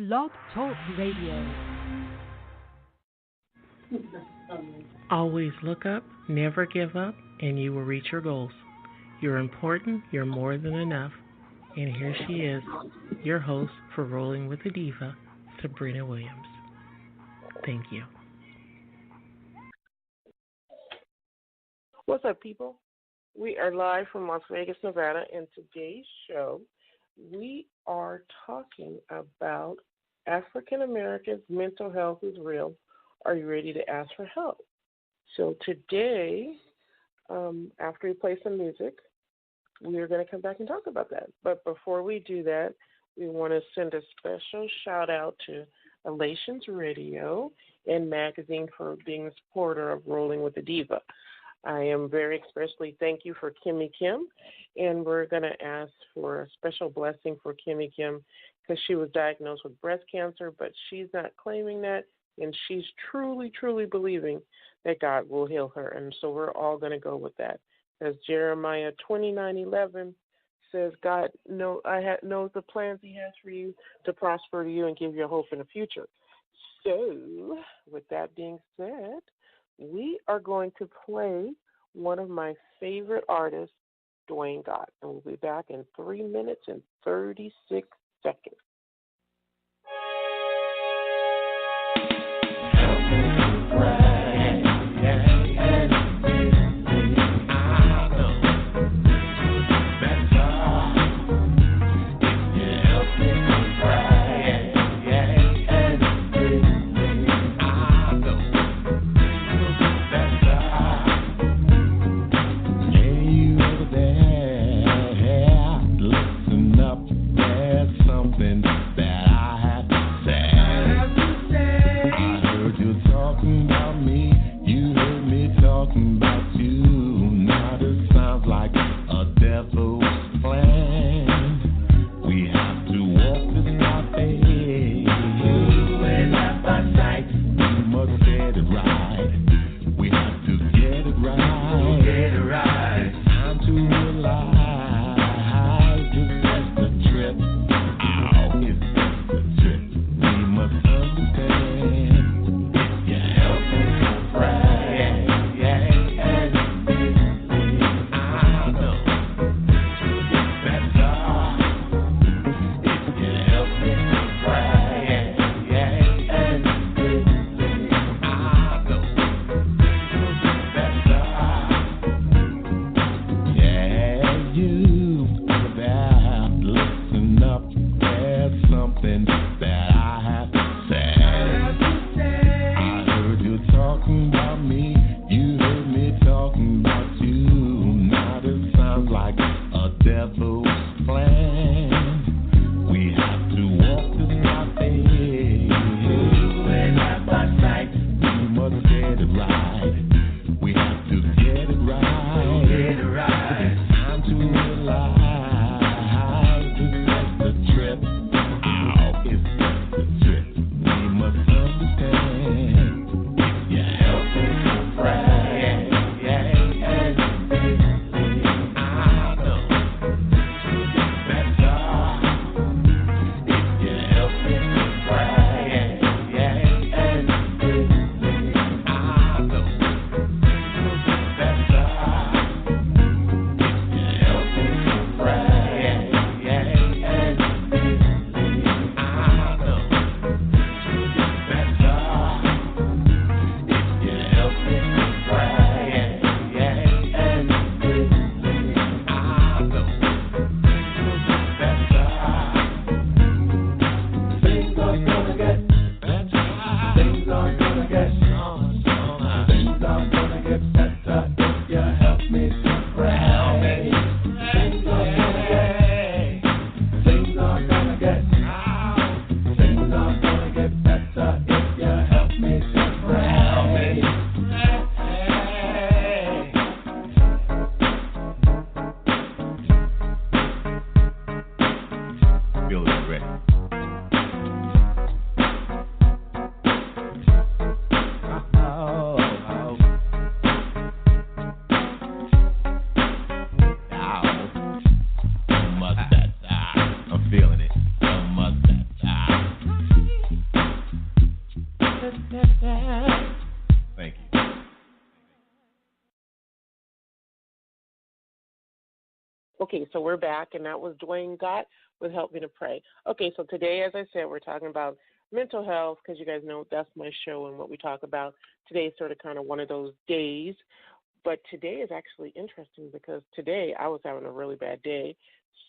Blog Talk Radio. Always look up, never give up, and you will reach your goals. You're important, you're more than enough. And here she is, your host for Rolling with the Diva, Sabrina Williams. Thank you. What's up, people? We are live from Las Vegas, Nevada, and today's show, we are talking about African Americans' mental health is real. Are you ready to ask for help? So today, after we play some music, we are going to come back and talk about that. But before we do that, we want to send a special shout out to Elations Radio and Magazine for being a supporter of Rolling with the Diva. I am very expressly thank you for Kimmy Kim, and we're going to ask for a special blessing for Kimmy Kim because she was diagnosed with breast cancer, but she's not claiming that, and she's truly, truly believing that God will heal her, and so we're all going to go with that. As Jeremiah 29:11 says, God knows the plans he has for you to prosper you and give you a hope in the future. So, with that being said, we are going to play one of my favorite artists, Dwayne Gott, and we'll be back in 3 minutes and 36 seconds. Something Thank you. Okay, so we're back, and that was Dwayne Gott with Help Me to Pray. Okay, so today, as I said, we're talking about mental health because you guys know that's my show and what we talk about. Today is sort of kind of one of those days, but today is actually interesting because today I was having a really bad day,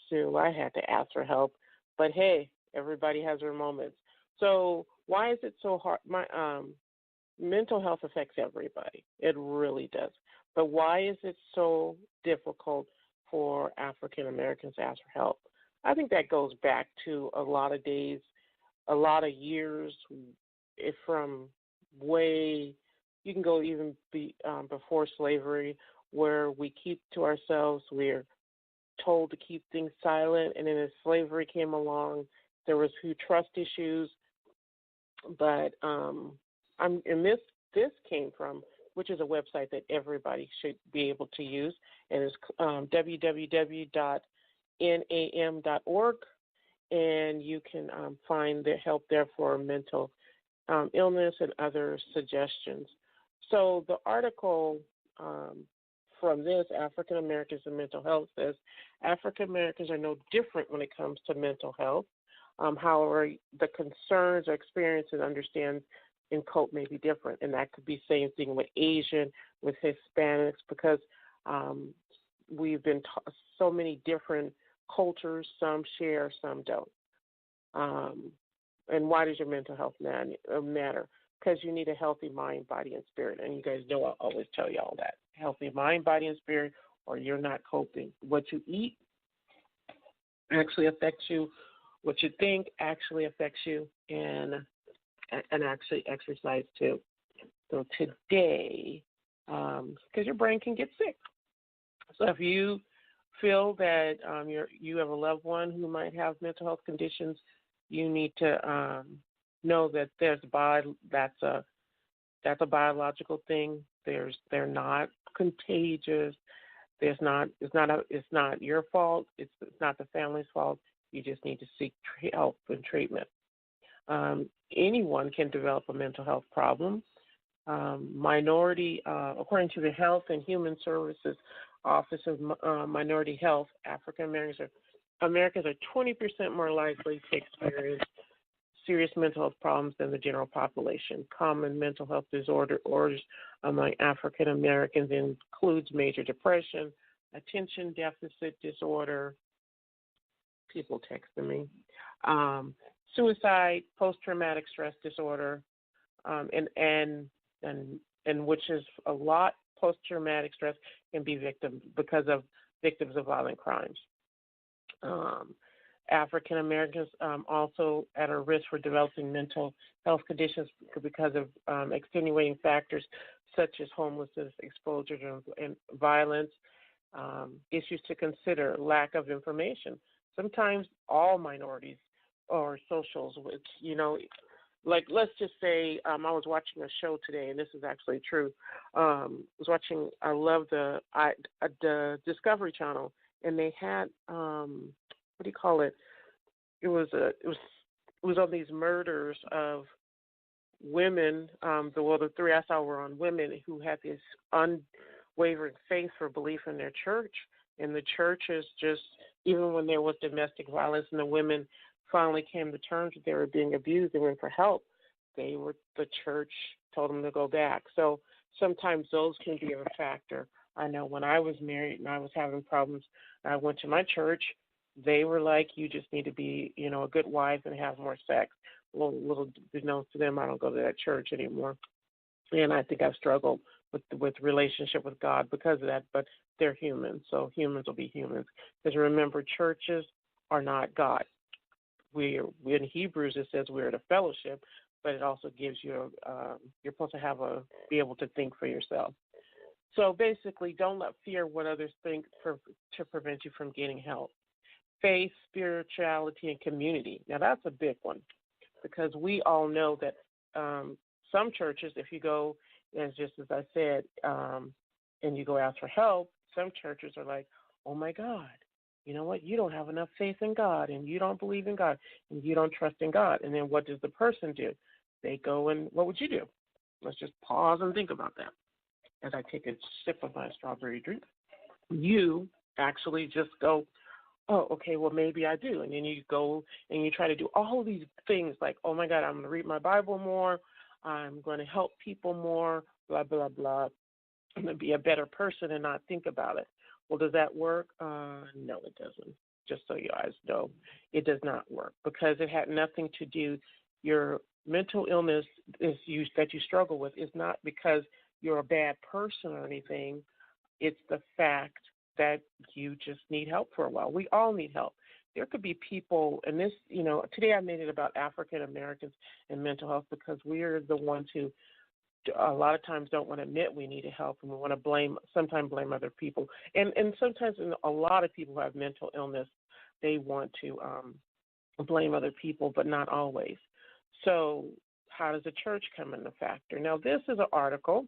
so I had to ask for help. But hey, everybody has their moments. So why is it so hard? My mental health affects everybody. It really does. But why is it so difficult for African Americans to ask for help? I think that goes back to a lot of days, a lot of years, from way, you can go even before slavery, where we keep to ourselves. We're told to keep things silent, and then as slavery came along, there was who trust issues. But and this came from, which is a website that everybody should be able to use, and it's www.nam.org, and you can find the help there for mental illness and other suggestions. So the article from this, African Americans and Mental Health, says African Americans are no different when it comes to mental health. However, the concerns or experiences understand and cope may be different, and that could be same thing with Asian, with Hispanics, because we've been taught so many different cultures. Some share, some don't. And why does your mental health matter? Because you need a healthy mind, body, and spirit. And you guys know I always tell you all that. Healthy mind, body, and spirit, or you're not coping. What you eat actually affects you. What you think actually affects you, and actually exercise too. So today, because your brain can get sick. So if you feel that you have a loved one who might have mental health conditions, you need to know that that's a biological thing. They're not contagious. It's not your fault. It's not the family's fault. You just need to seek help and treatment. Anyone can develop a mental health problem. According to the Health and Human Services Office of Minority Health, African Americans are 20% more likely to experience serious mental health problems than the general population. Common mental health disorders among African Americans includes major depression, attention deficit disorder, people texting me, suicide, post-traumatic stress disorder, and which is a lot. Post-traumatic stress can be victims of violent crimes. African Americans also at a risk for developing mental health conditions because of extenuating factors such as homelessness, exposure to and violence. Issues to consider: lack of information. Sometimes all minorities or socials, like let's just say I was watching a show today, and this is actually true. I love the Discovery Channel, and they had what do you call it? It was on these murders of women. The three I saw were on women who had this unwavering faith for belief in their church, and the churches just, even when there was domestic violence and the women finally came to terms that they were being abused, they went for help. The church told them to go back. So sometimes those can be a factor. I know when I was married and I was having problems, I went to my church. They were like, you just need to be, a good wife and have more sex. Little to them, I don't go to that church anymore. And I think I've struggled with relationship with God because of that, but they're humans, so humans will be humans. Because remember, churches are not God. In Hebrews it says we're at a fellowship, but it also gives you you're supposed to be able to think for yourself. So basically, don't let fear what others think to prevent you from getting help. Faith, spirituality, and community. Now that's a big one, because we all know that some churches, if you go, and just as I said, and you go ask for help, some churches are like, oh my God, you know what? You don't have enough faith in God, and you don't believe in God, and you don't trust in God. And then what does the person do? they go and what would you do? Let's just pause and think about that as I take a sip of my strawberry drink. You actually just go, oh, okay, well, maybe I do. And then you go and you try to do all these things like, oh, my God, I'm going to read my Bible more. I'm going to help people more, blah, blah, blah. I'm going to be a better person and not think about it. Well, does that work? No, it doesn't. Just so you guys know, it does not work because it had nothing to do. Your mental illness that you struggle with is not because you're a bad person or anything. It's the fact that you just need help for a while. We all need help. There could be people, and this, today I made it about African Americans and mental health because we're the ones who a lot of times don't want to admit we need help, and we want to sometimes blame other people. And sometimes a lot of people who have mental illness, they want to blame other people, but not always. So how does the church come into factor? Now, this is an article.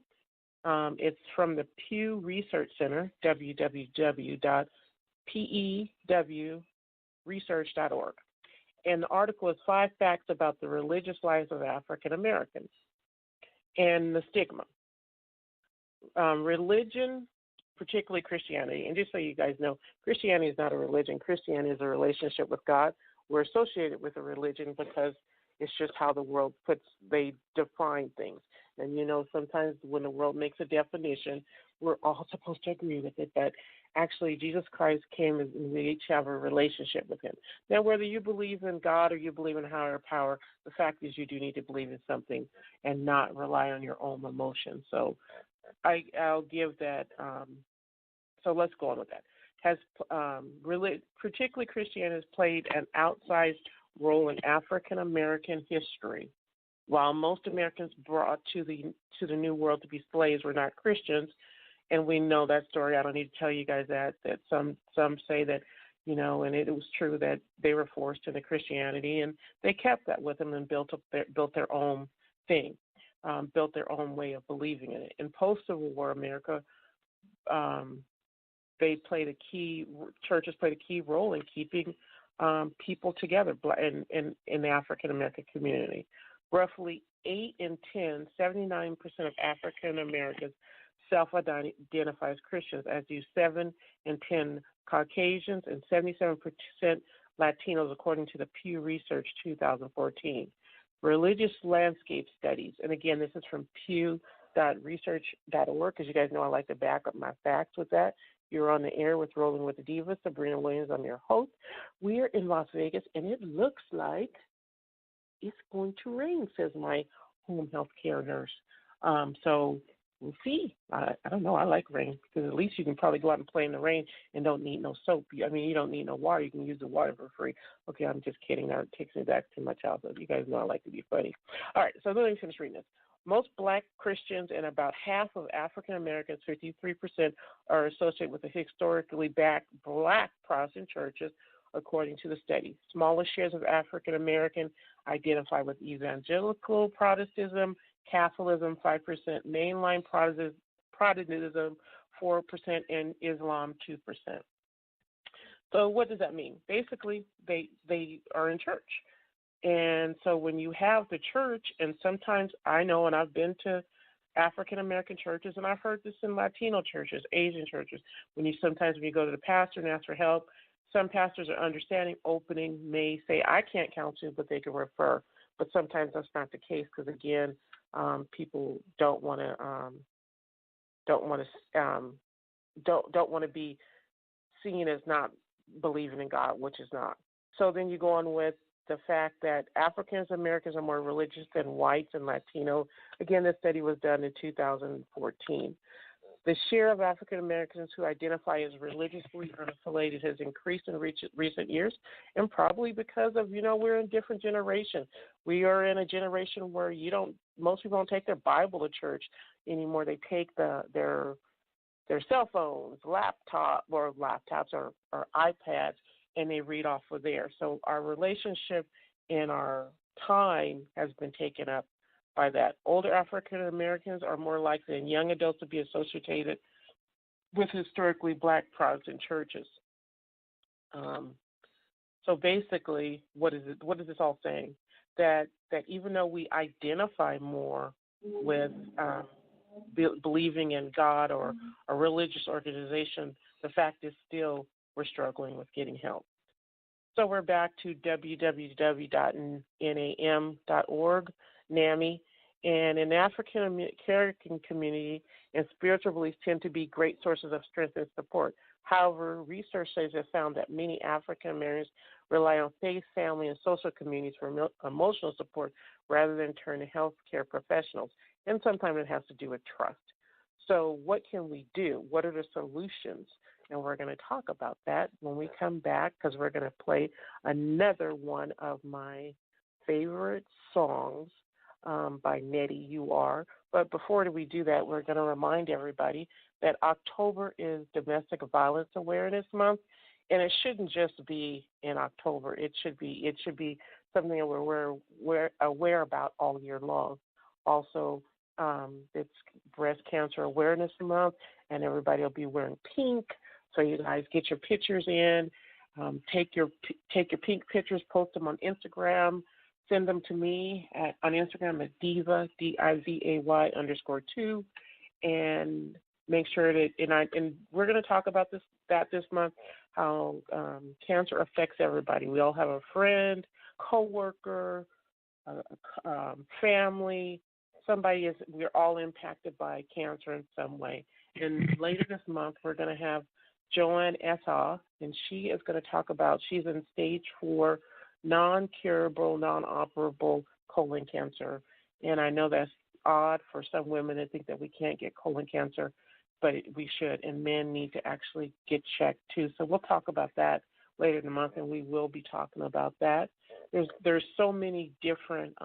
It's from the Pew Research Center, www.pewresearch.org. And the article is 5 facts about the religious lives of African Americans and the stigma. Religion, particularly Christianity, and just so you guys know, Christianity is not a religion. Christianity is a relationship with God. We're associated with a religion because it's just how the world they define things. And, sometimes when the world makes a definition, we're all supposed to agree with it. But actually, Jesus Christ came and we each have a relationship with him. Now, whether you believe in God or you believe in higher power, the fact is you do need to believe in something and not rely on your own emotions. So I'll give that. So let's go on with that. Particularly Christianity has played an outsized role in African American history. While most Americans brought to the New World to be slaves were not Christians, and we know that story. I don't need to tell you guys that some say that, and it was true that they were forced into Christianity, and they kept that with them and built their own thing, built their own way of believing in it. In post-Civil War America, churches played a key role in keeping people together in the African American community. Roughly 8 in 10, 79% of African Americans self-identify as Christians, as do 7 in 10 Caucasians and 77% Latinos, according to the Pew Research 2014. Religious landscape studies, and again, this is from pew.research.org, because you guys know I like to back up my facts with that. You're on the air with Rolling with the Divas. Sabrina Williams, I'm your host. We're in Las Vegas, and it looks like it's going to rain, says my home health care nurse. So we'll see. I don't know. I like rain because at least you can probably go out and play in the rain and don't need no soap. You don't need no water. You can use the water for free. Okay, I'm just kidding. That takes me back to my childhood. You guys know I like to be funny. All right, so let me finish reading this. Most black Christians and about half of African Americans, 53%, are associated with the historically black Protestant churches, according to the study. Smaller shares of African American identify with evangelical Protestantism, Catholicism 5%, mainline Protestantism 4%, and Islam 2%. So what does that mean? Basically, they are in church. And so when you have the church, and sometimes I know, and I've been to African American churches, and I've heard this in Latino churches, Asian churches, when you go to the pastor and ask for help, some pastors are understanding, opening, may say, I can't counsel, but they can refer. But sometimes that's not the case because, again, people don't want to be seen as not believing in God, which is not. So then you go on with the fact that African Americans are more religious than whites and Latinos. Again, this study was done in 2014. The share of African Americans who identify as religiously unaffiliated has increased in recent years, and probably because of, we're in a different generation. We are in a generation where most people don't take their Bible to church anymore. They take their cell phones, laptops or iPads, and they read off of there. So our relationship and our time has been taken up by that. Older African Americans are more likely than young adults to be associated with historically black Protestant churches. So basically, what is this all saying? that even though we identify more with believing in God or a religious organization, the fact is still we're struggling with getting help. So we're back to www.nam.org, NAMI, and in the African American community and spiritual beliefs tend to be great sources of strength and support. However, research studies have found that many African Americans rely on faith, family, and social communities for emotional support rather than turn to healthcare professionals. And sometimes it has to do with trust. So what can we do? What are the solutions? And we're going to talk about that when we come back, because we're going to play another one of my favorite songs by Nettie You Are. But before we do that, we're going to remind everybody that October is Domestic Violence Awareness Month, and it shouldn't just be in October. It should be something that we're aware about all year long. Also, it's Breast Cancer Awareness Month, and everybody will be wearing pink. So you guys get your pictures in, take your pink pictures, post them on Instagram, send them to me on Instagram at Diva DIVAY _2, and make sure that and we're going to talk about this month, how cancer affects everybody. We all have a friend, coworker, family. We're all impacted by cancer in some way. And later this month, we're going to have Joanne Etta, and she is going to talk about, she's in stage 4, non-curable, non-operable colon cancer. And I know that's odd for some women to think that we can't get colon cancer, but we should, and men need to actually get checked too. So we'll talk about that later in the month, and we will be talking about that. There's so many different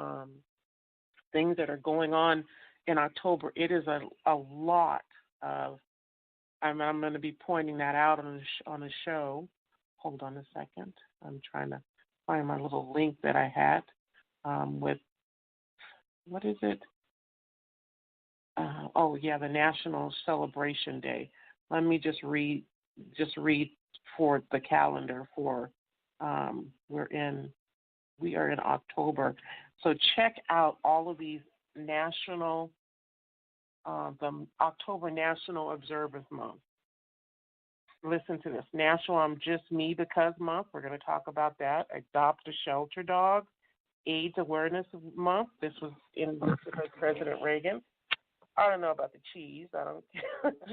things that are going on in October. It is a lot of, I'm going to be pointing that out on the show. Hold on a second. I'm trying to find my little link that I had with, what is it? The National Celebration Day. Let me just read for the calendar for we are in October. So check out all of these national, the October National Observance Month. Listen to this. National I'm Just Me Because Month. We're going to talk about that. Adopt a Shelter Dog. AIDS Awareness Month. This was by President Reagan. I don't know about the cheese. I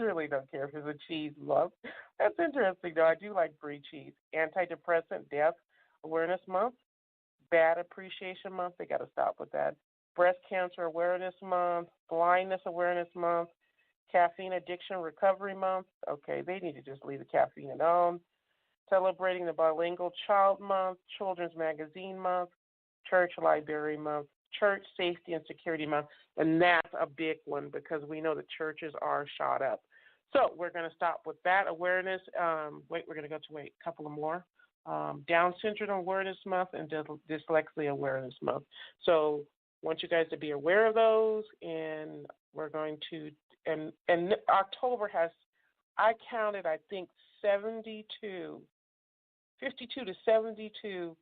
really don't care if it's a cheese month. That's interesting, though. I do like brie cheese. Antidepressant Death Awareness Month. Bad Appreciation Month. They got to stop with that. Breast Cancer Awareness Month. Blindness Awareness Month. Caffeine Addiction Recovery Month. Okay, they need to just leave the caffeine alone. Celebrating the Bilingual Child Month. Children's Magazine Month. Church Library Month. Church Safety and Security Month. And that's a big one because we know the churches are shot up. So we're going to stop with that awareness. We're going to go to a couple of more. Down Syndrome Awareness Month and Dyslexia Awareness Month. So I want you guys to be aware of those, and we're going to, and October has, I counted, I think, 52 to 72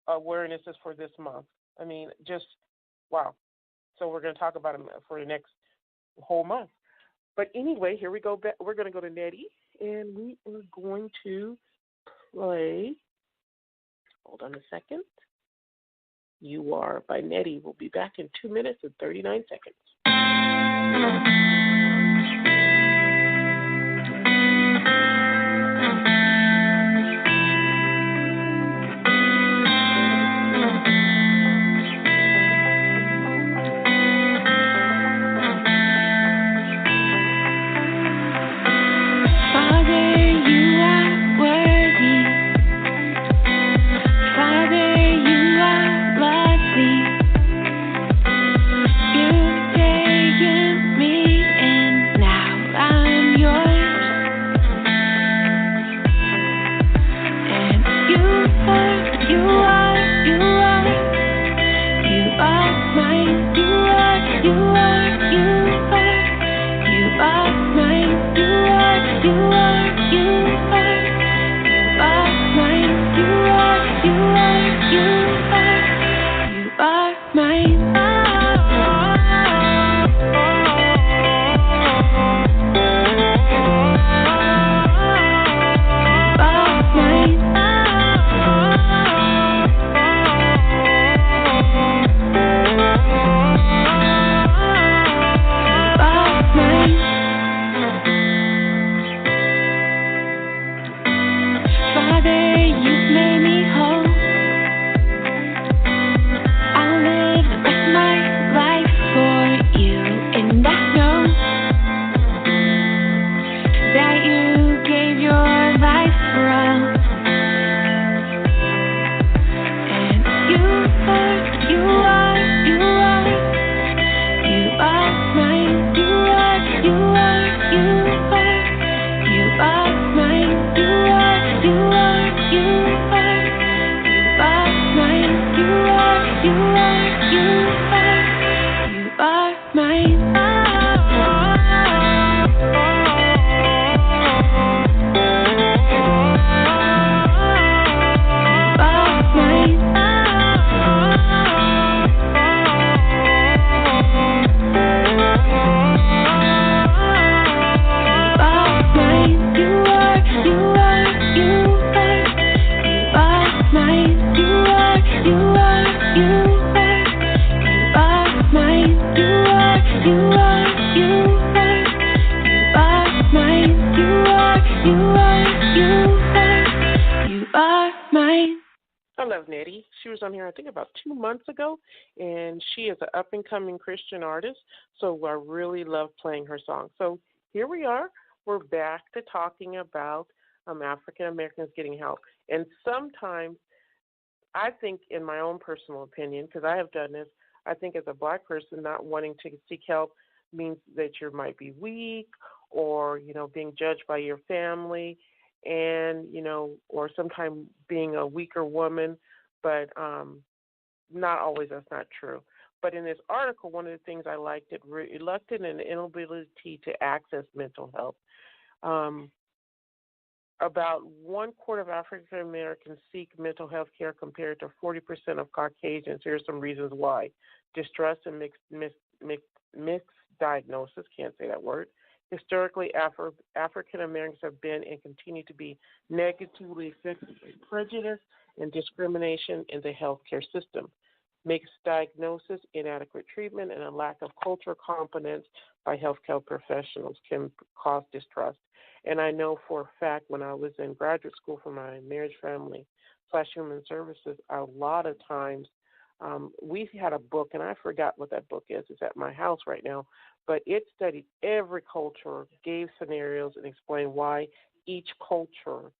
awarenesses for this month. I mean, just, wow. So we're going to talk about them for the next whole month. But anyway, here we go. We're going to go to Nettie, and we are going to play, hold on a second. You Are by Nettie. We'll be back in 2 minutes and 39 seconds. Me Nettie. She was on here, I think, about 2 months ago, and she is an up-and-coming Christian artist, so I really love playing her song. So here we are. We're back to talking about African Americans getting help. And sometimes I think, in my own personal opinion, because I have done this, I think as a black person, not wanting to seek help means that you might be weak or, being judged by your family and, or sometimes being a weaker woman, but not always. That's not true. But in this article, one of the things I liked, it reluctant and inability to access mental health. About 1/4 of African Americans seek mental health care compared to 40% of Caucasians. Here's some reasons why. Distrust and mixed diagnosis, can't say that word. Historically, African Americans have been and continue to be negatively affected by prejudice and discrimination in the healthcare system. Mixed diagnosis, inadequate treatment, and a lack of cultural competence by healthcare professionals can cause distrust. And I know for a fact when I was in graduate school for my marriage, family / human services, a lot of times we had a book, and I forgot what that book is. It's at my house right now. But it studied every culture, gave scenarios, and explained why each culture,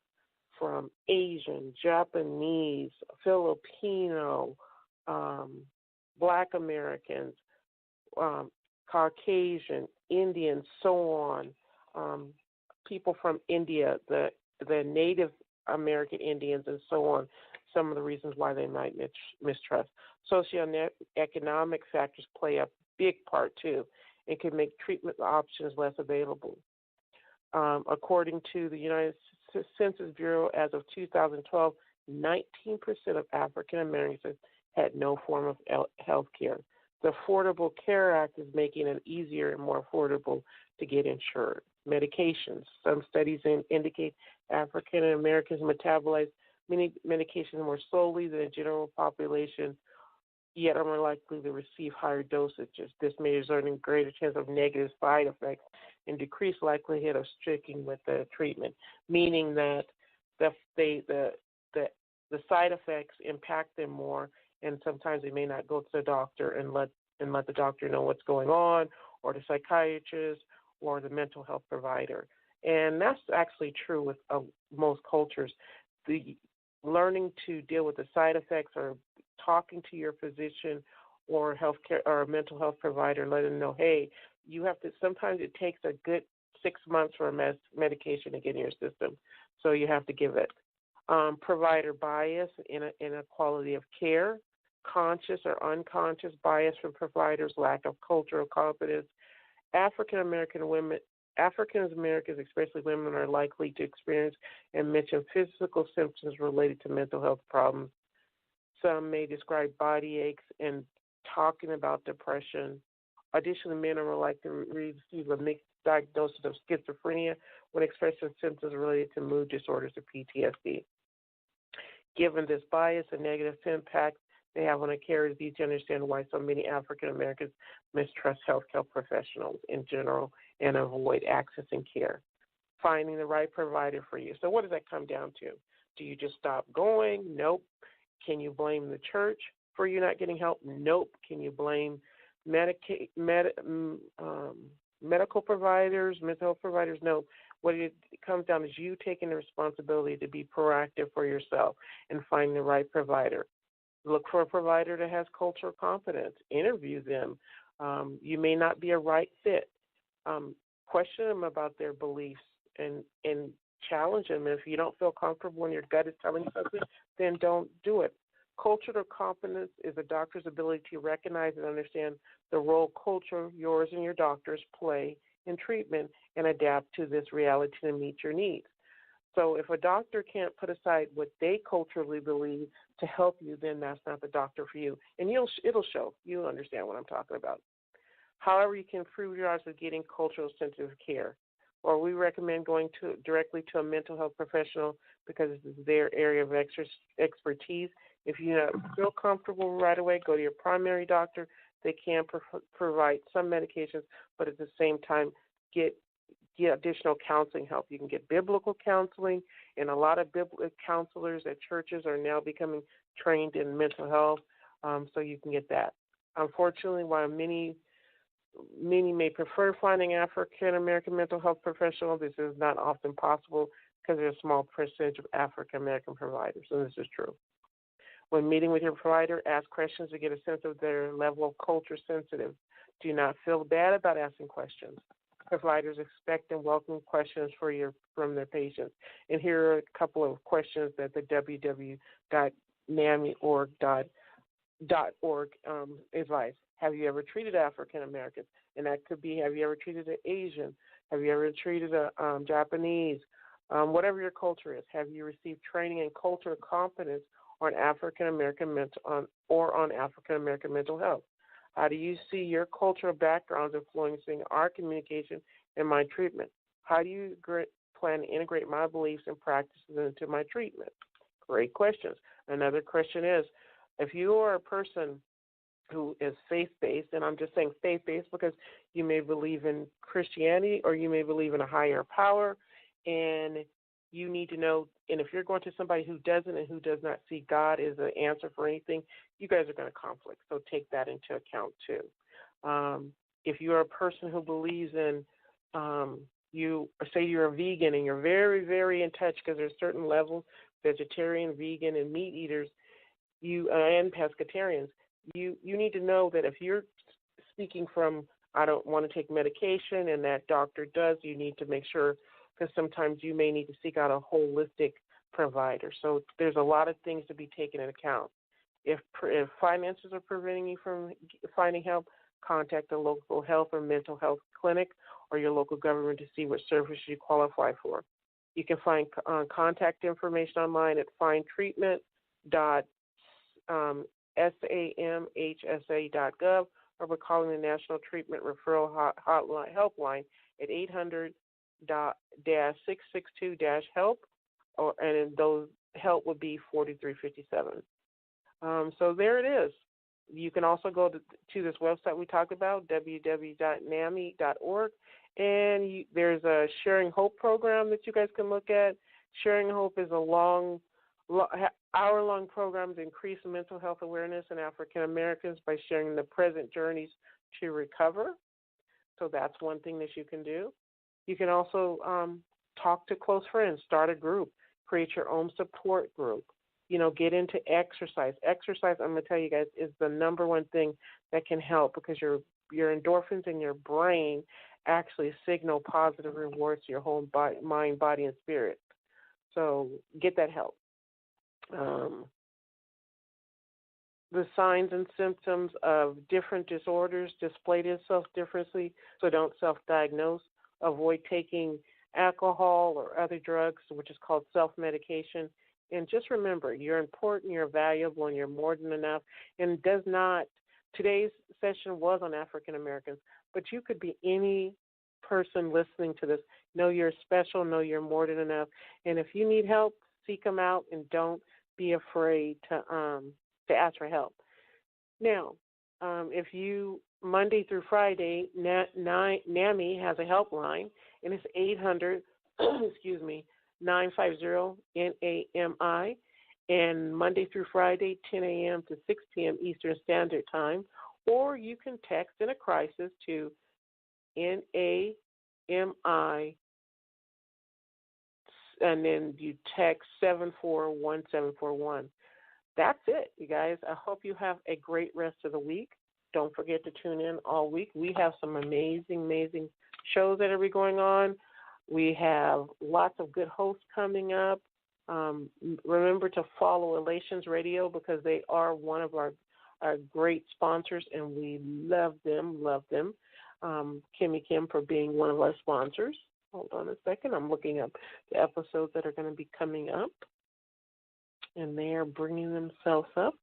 from Asian, Japanese, Filipino, Black Americans, Caucasian, Indian, so on, people from India, the Native American Indians, and so on, some of the reasons why they might mistrust. Socioeconomic factors play a big part, too, and can make treatment options less available. According to the United Census Bureau, as of 2012, 19% of African Americans had no form of health care. The Affordable Care Act is making it easier and more affordable to get insured. Medications. Some studies indicate African Americans metabolize many medications more slowly than the general population, yet are more likely to receive higher dosages. This may result in greater chance of negative side effects and decreased likelihood of sticking with the treatment, meaning that the side effects impact them more, and sometimes they may not go to the doctor and let the doctor know what's going on, or the psychiatrist, or the mental health provider. And that's actually true with most cultures. The learning to deal with the side effects, or talking to your physician or healthcare or mental health provider, letting them know, hey, you have to. Sometimes it takes a good 6 months for a medication to get in your system, so you have to give it. Provider bias, inequality of care, conscious or unconscious bias from providers, lack of cultural competence. African Americans, especially women, are likely to experience and mention physical symptoms related to mental health problems. Some may describe body aches and talking about depression. Additionally, men are more likely to receive a mixed diagnosis of schizophrenia when expressing symptoms related to mood disorders or PTSD. Given this bias and negative impact they have on a care, it's easy to understand why so many African Americans mistrust healthcare professionals in general and avoid accessing care. Finding the right provider for you. So what does that come down to? Do you just stop going? Nope. Can you blame the church for you not getting help? Nope. Can you blame medical providers, mental health providers? No. What it comes down is you taking the responsibility to be proactive for yourself and find the right provider. Look for a provider that has cultural competence. Interview them. You may not be a right fit. Question them about their beliefs and challenge them. If you don't feel comfortable when your gut is telling you something, then don't do it. Cultural competence is a doctor's ability to recognize and understand the role culture, yours and your doctor's, play in treatment and adapt to this reality to meet your needs. So if a doctor can't put aside what they culturally believe to help you, then that's not the doctor for you. And it'll show. You'll understand what I'm talking about. However, you can improve your odds of getting cultural sensitive care. Or we recommend going directly to a mental health professional because this is their area of expertise. If you don't feel comfortable right away, go to your primary doctor. They can provide some medications, but at the same time, get get additional counseling help. You can get biblical counseling, and a lot of biblical counselors at churches are now becoming trained in mental health, so you can get that. Unfortunately, while many may prefer finding African American mental health professionals, this is not often possible because there's a small percentage of African American providers, and this is true. When meeting with your provider, ask questions to get a sense of their level of culture sensitive. Do not feel bad about asking questions. Providers expect and welcome questions from their patients. And here are a couple of questions that the www.nami.org advise. Have you ever treated African Americans? And that could be, have you ever treated an Asian? Have you ever treated a Japanese? Whatever your culture is, have you received training in cultural competence on African American mental health? How do you see your cultural backgrounds influencing our communication and my treatment? How do you plan to integrate my beliefs and practices into my treatment? Great questions. Another question is, if you are a person who is faith-based, and I'm just saying faith-based because you may believe in Christianity or you may believe in a higher power, and you need to know, and if you're going to somebody who doesn't and who does not see God as an answer for anything, you guys are going to conflict. So take that into account too. If you're a person who believes in, say you're a vegan and you're very, very in touch because there's certain levels, vegetarian, vegan, and meat eaters, and pescatarians, you need to know that if you're speaking from, I don't want to take medication, and that doctor does, you need to make sure, because sometimes you may need to seek out a holistic provider. So there's a lot of things to be taken into account. If finances are preventing you from finding help, contact a local health or mental health clinic or your local government to see what services you qualify for. You can find contact information online at findtreatment.samhsa.gov or by calling the National Treatment Referral Hotline Helpline at 800-662-HELP, and those help would be 4357. So there it is. You can also go to this website we talked about, www.nami.org, and there's a Sharing Hope program that you guys can look at. Sharing Hope is a hour-long program to increase mental health awareness in African Americans by sharing the present journeys to recover. So that's one thing that you can do. You can also talk to close friends, start a group, create your own support group. Get into exercise. Exercise, I'm going to tell you guys, is the number one thing that can help because your endorphins in your brain actually signal positive rewards to your whole mind, body, and spirit. So get that help. The signs and symptoms of different disorders display themselves differently, so don't self-diagnose. Avoid taking alcohol or other drugs, which is called self-medication. And just remember, you're important, you're valuable, and you're more than enough. And today's session was on African Americans, but you could be any person listening to this. Know you're special, know you're more than enough. And if you need help, seek them out and don't be afraid to ask for help. Now, if you, Monday through Friday, NAMI has a helpline, and it's 800-950-NAMI, and Monday through Friday, 10 a.m. to 6 p.m. Eastern Standard Time, or you can text in a crisis to NAMI, and then you text 741741. That's it, you guys. I hope you have a great rest of the week. Don't forget to tune in all week. We have some amazing, amazing shows that are going on. We have lots of good hosts coming up. Remember to follow Elations Radio because they are one of our great sponsors, and we love them. Kimmy Kim for being one of our sponsors. Hold on a second. I'm looking up the episodes that are going to be coming up, and they are bringing themselves up.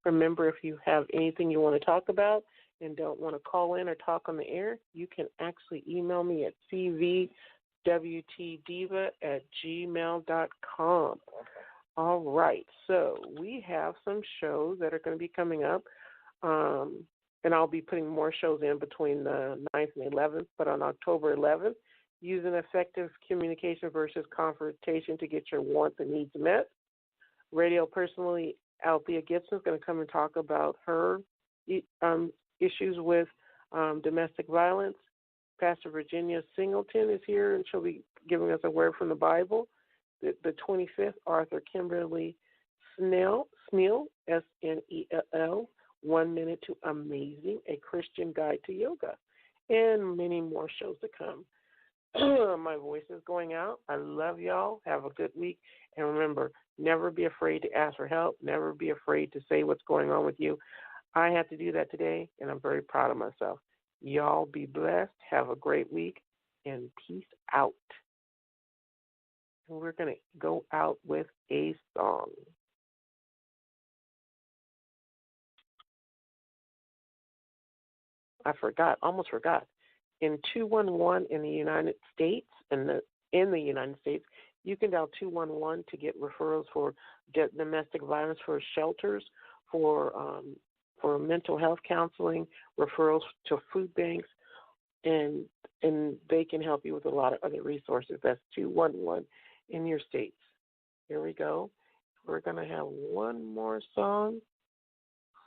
Remember, if you have anything you want to talk about and don't want to call in or talk on the air, you can actually email me at cvwtdiva@gmail.com. All right, so we have some shows that are going to be coming up. and I'll be putting more shows in between the 9th and 11th, but on October 11th, using effective communication versus confrontation to get your wants and needs met. Radio personally, Althea Gibson is going to come and talk about her issues with domestic violence. Pastor Virginia Singleton is here, and she'll be giving us a word from the Bible. The 25th, Arthur Kimberly Snell, S-N-E-L-L, 1 Minute to Amazing, a Christian Guide to Yoga, and many more shows to come. My voice is going out. I love y'all. Have a good week. And remember, never be afraid to ask for help. Never be afraid to say what's going on with you. I had to do that today, and I'm very proud of myself. Y'all be blessed. Have a great week, and peace out. And we're going to go out with a song. Almost forgot. In 211 in the United States, in the United States, you can dial 211 to get referrals for domestic violence, for shelters, for mental health counseling, referrals to food banks, and they can help you with a lot of other resources. That's 211 in your states. Here we go. We're going to have one more song.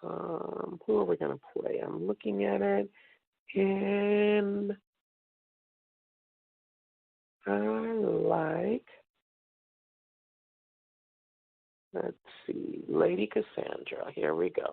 Who are we going to play? I'm looking at it, and I like, let's see, Lady Cassandra. Here we go.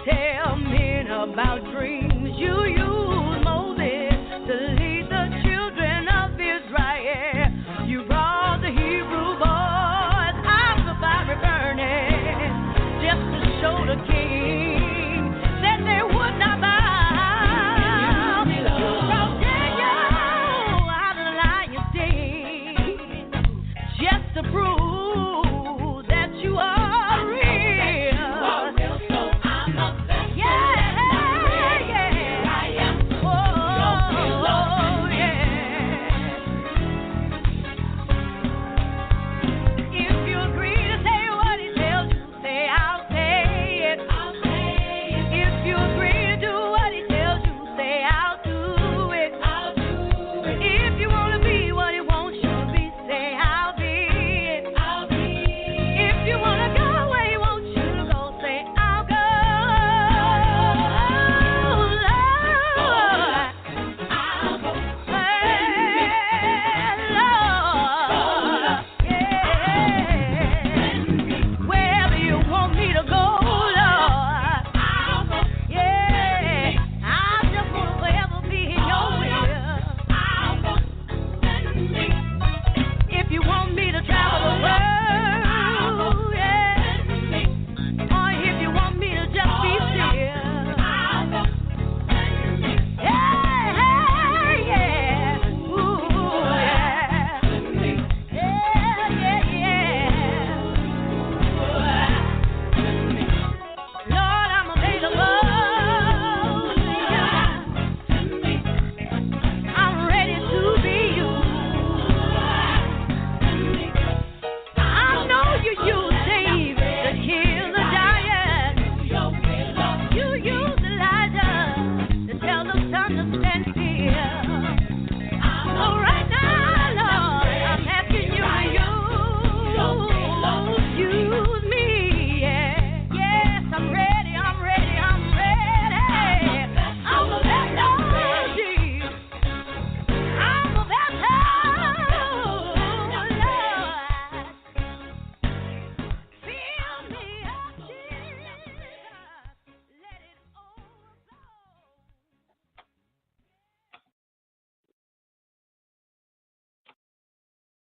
Tell men about dreams. You use Moses to lead the children of Israel. You brought the Hebrew boys out of the fiery furnace just to show the king that they would not bow. You brought Daniel out of the lion's den just to prove that you are. Stand